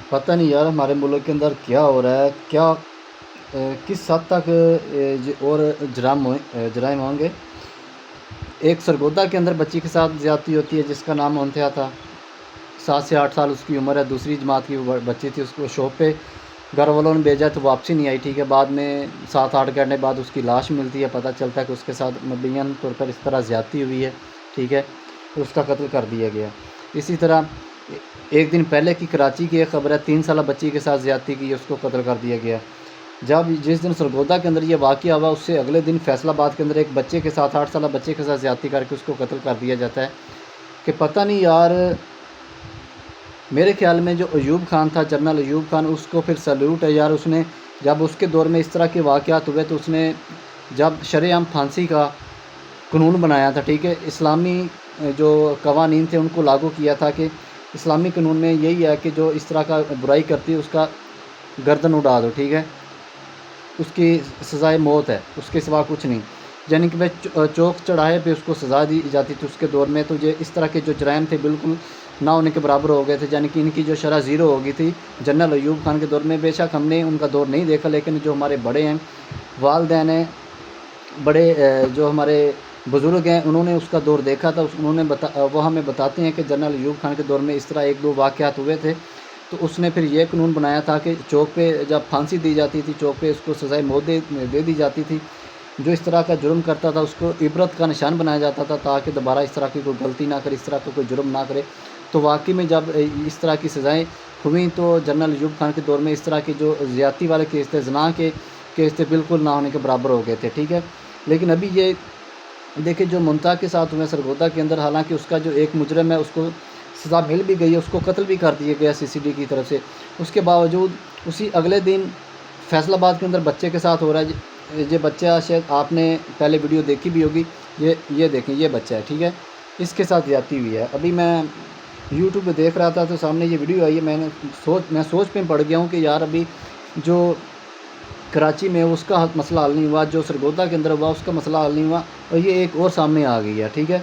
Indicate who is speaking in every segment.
Speaker 1: پتہ نہیں یار ہمارے ملک کے اندر کیا ہو رہا ہے، کیا کس حد تک اور جرائم ہوں گے۔ ایک سرگودا کے اندر بچی کے ساتھ زیادتی ہوتی ہے جس کا نام منتہا تھا، 7 سے 8 سال اس کی عمر ہے، دوسری جماعت کی وہ بچی تھی، اس کو شاپ پہ گھر والوں نے بھیجا تو واپسی نہیں آئی، ٹھیک ہے۔ بعد میں 7-8 گھنٹے بعد اس کی لاش ملتی ہے، پتہ چلتا ہے کہ اس کے ساتھ مبیناً طور پر اس طرح زیادتی ہوئی ہے، ٹھیک ہے، اس کا قتل کر دیا گیا۔ اسی طرح ایک دن پہلے کی کراچی کی ایک خبر ہے، 3 سالہ بچی کے ساتھ زیادتی کی، اس کو قتل کر دیا گیا۔ جس دن سرگودا کے اندر یہ واقعہ ہوا، اس سے اگلے دن فیصل آباد کے اندر ایک بچے کے ساتھ 8 سالہ بچے کے ساتھ زیادتی کر کے اس کو قتل کر دیا جاتا ہے۔ کہ پتہ نہیں یار، میرے خیال میں جو ایوب خان تھا، جنرل ایوب خان، اس کو پھر سیلوٹ ہے یار۔ اس نے جب اس کے دور میں اس طرح کے واقعات ہوئے تو اس نے جب شرع عام پھانسی کا قانون بنایا تھا، ٹھیک ہے، اسلامی جو قوانین تھے ان کو لاگو کیا تھا کہ اسلامی قانون میں یہی ہے کہ جو اس طرح کا برائی کرتی ہے اس کا گردن اڑا دو، ٹھیک ہے، اس کی سزائے موت ہے، اس کے سوا کچھ نہیں، یعنی کہ چوک چڑھائے پہ اس کو سزا دی جاتی تھی اس کے دور میں۔ تو یہ اس طرح کے جو جرائم تھے بالکل نہ ہونے کے برابر ہو گئے تھے، یعنی کہ ان کی جو شرح زیرو ہو گئی تھی جنرل ایوب خان کے دور میں۔ بے شک ہم نے ان کا دور نہیں دیکھا، لیکن جو ہمارے بڑے ہیں، والدین ہیں، بڑے جو ہمارے بزرگ ہیں، انہوں نے اس کا دور دیکھا تھا، انہوں نے وہ ہمیں بتاتے ہیں کہ جنرل ایوب خان کے دور میں اس طرح 1-2 واقعات ہوئے تھے۔ تو اس نے پھر یہ قانون بنایا تھا کہ چوک پہ جب پھانسی دی جاتی تھی، چوک پہ اس کو سزائے موت دے دی جاتی تھی۔ جو اس طرح کا جرم کرتا تھا اس کو عبرت کا نشان بنایا جاتا تھا، تاکہ دوبارہ اس طرح کی کوئی غلطی نہ کرے، اس طرح کا کوئی جرم نہ کرے۔ تو واقعی میں جب اس طرح کی سزائیں ہوئیں تو جنرل ایوب خان کے دور میں اس طرح کے جو زیادتی والے کیس تھے، زنا کے کیس تھے، بالکل نہ ہونے کے برابر ہو گئے تھے، ٹھیک ہے۔ لیکن ابھی یہ دیکھیں جو منتہا کے ساتھ ہوئے سرگودا کے اندر، حالانکہ اس کا جو ایک مجرم ہے اس کو سزا مل بھی گئی ہے، اس کو قتل بھی کر دیا گیا CCD کی طرف سے، اس کے باوجود اسی اگلے دن فیصل آباد کے اندر بچے کے ساتھ ہو رہا ہے۔ یہ بچہ شاید آپ نے پہلے ویڈیو دیکھی بھی ہوگی، یہ دیکھیں، یہ بچہ ہے، ٹھیک ہے، اس کے ساتھ زیادتی ہوئی ہے۔ ابھی میں YouTube پہ دیکھ رہا تھا تو سامنے یہ ویڈیو آئی ہے، میں سوچ پہ پڑ گیا ہوں کہ یار ابھی جو کراچی میں اس کا مسئلہ حل نہیں ہوا، جو سرگودا کے اندر ہوا اس کا مسئلہ حل نہیں ہوا، اور یہ ایک اور سامنے آ گئی ہے، ٹھیک ہے۔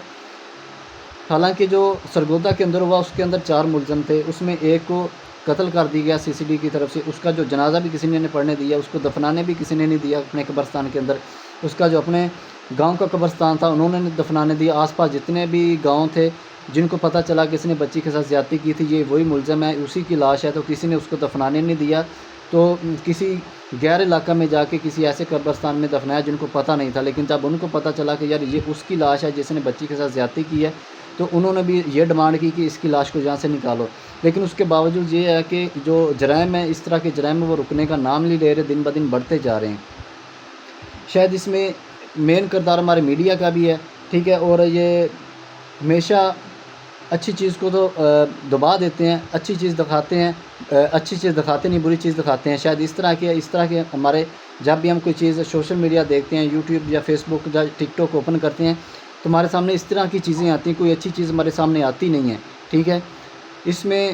Speaker 1: حالانکہ جو سرگودا کے اندر ہوا اس کے اندر 4 ملزم تھے، اس میں ایک کو قتل کر دیا گیا CCD کی طرف سے، اس کا جو جنازہ بھی کسی نے نہیں پڑھنے دیا، اس کو دفنانے بھی کسی نے نہیں دیا اپنے قبرستان کے اندر، اس کا جو اپنے گاؤں کا قبرستان تھا انہوں نے نہیں دفنانے دیا۔ آس پاس جتنے بھی گاؤں تھے جن کو پتہ چلا کہ اس نے بچی کے ساتھ زیادتی کی تھی، یہ وہی ملزم ہے، اسی کی لاش ہے، تو کسی نے اس کو دفنانے نہیں دیا، تو کسی غیر علاقہ میں جا کے کسی ایسے قبرستان میں دفنایا جن کو پتہ نہیں تھا۔ لیکن جب ان کو پتہ چلا کہ یار یہ اس کی لاش ہے جس نے بچی کے ساتھ زیادتی کی ہے، تو انہوں نے بھی یہ ڈیمانڈ کی کہ اس کی لاش کو یہاں سے نکالو۔ لیکن اس کے باوجود یہ ہے کہ جو جرائم ہے، اس طرح کے جرائم وہ رکنے کا نام نہیں لے رہے، دن بدن بڑھتے جا رہے ہیں۔ شاید اس میں مین کردار ہمارے میڈیا کا بھی ہے، ٹھیک ہے، اور یہ ہمیشہ اچھی چیز کو تو دبا دیتے ہیں، اچھی چیز دکھاتے ہیں، اچھی چیز دکھاتے نہیں، بری چیز دکھاتے ہیں۔ شاید اس طرح کے ہمارے جب بھی ہم کوئی چیز سوشل میڈیا دیکھتے ہیں، YouTube یا فیس بک یا ٹک ٹاک اوپن کرتے ہیں تو ہمارے سامنے اس طرح کی چیزیں آتی ہیں، کوئی اچھی چیز ہمارے سامنے آتی نہیں ہے، ٹھیک ہے۔ اس میں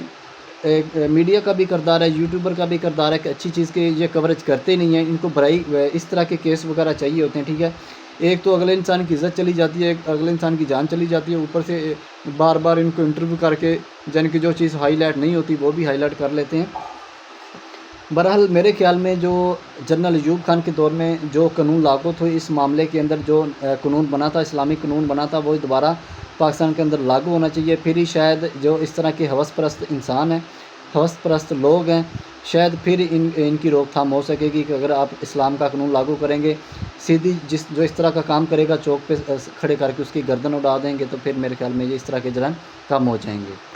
Speaker 1: میڈیا کا بھی کردار ہے، یوٹیوبر کا بھی کردار ہے کہ اچھی چیز کے یہ کوریج کرتے نہیں ہیں، ان کو برائی اس طرح کے کیس وغیرہ چاہیے ہوتے ہیں، ٹھیک ہے۔ ایک تو اگلے انسان کی عزت چلی جاتی ہے، ایک اگلے انسان کی جان چلی جاتی ہے، اوپر سے بار بار ان کو انٹرویو کر کے جن کی جو چیز ہائی لائٹ نہیں ہوتی وہ بھی ہائی لائٹ کر لیتے ہیں۔ بہرحال میرے خیال میں جو جنرل ایوب خان کے دور میں جو قانون لاگو تھے اس معاملے کے اندر، جو قانون بنا تھا، اسلامی قانون بنا تھا، وہ دوبارہ پاکستان کے اندر لاگو ہونا چاہیے۔ پھر ہی شاید جو اس طرح کے ہوس پرست انسان ہیں، ہوس پرست لوگ ہیں، شاید پھر ان کی روک تھام ہو سکے گی کہ اگر آپ اسلام کا قانون لاگو کریں گے، سیدھی جو اس طرح کا کام کرے گا چوک پہ کھڑے کر کے اس کی گردن اڑا دیں گے، تو پھر میرے خیال میں یہ اس طرح کے جرائم کم ہو جائیں گے۔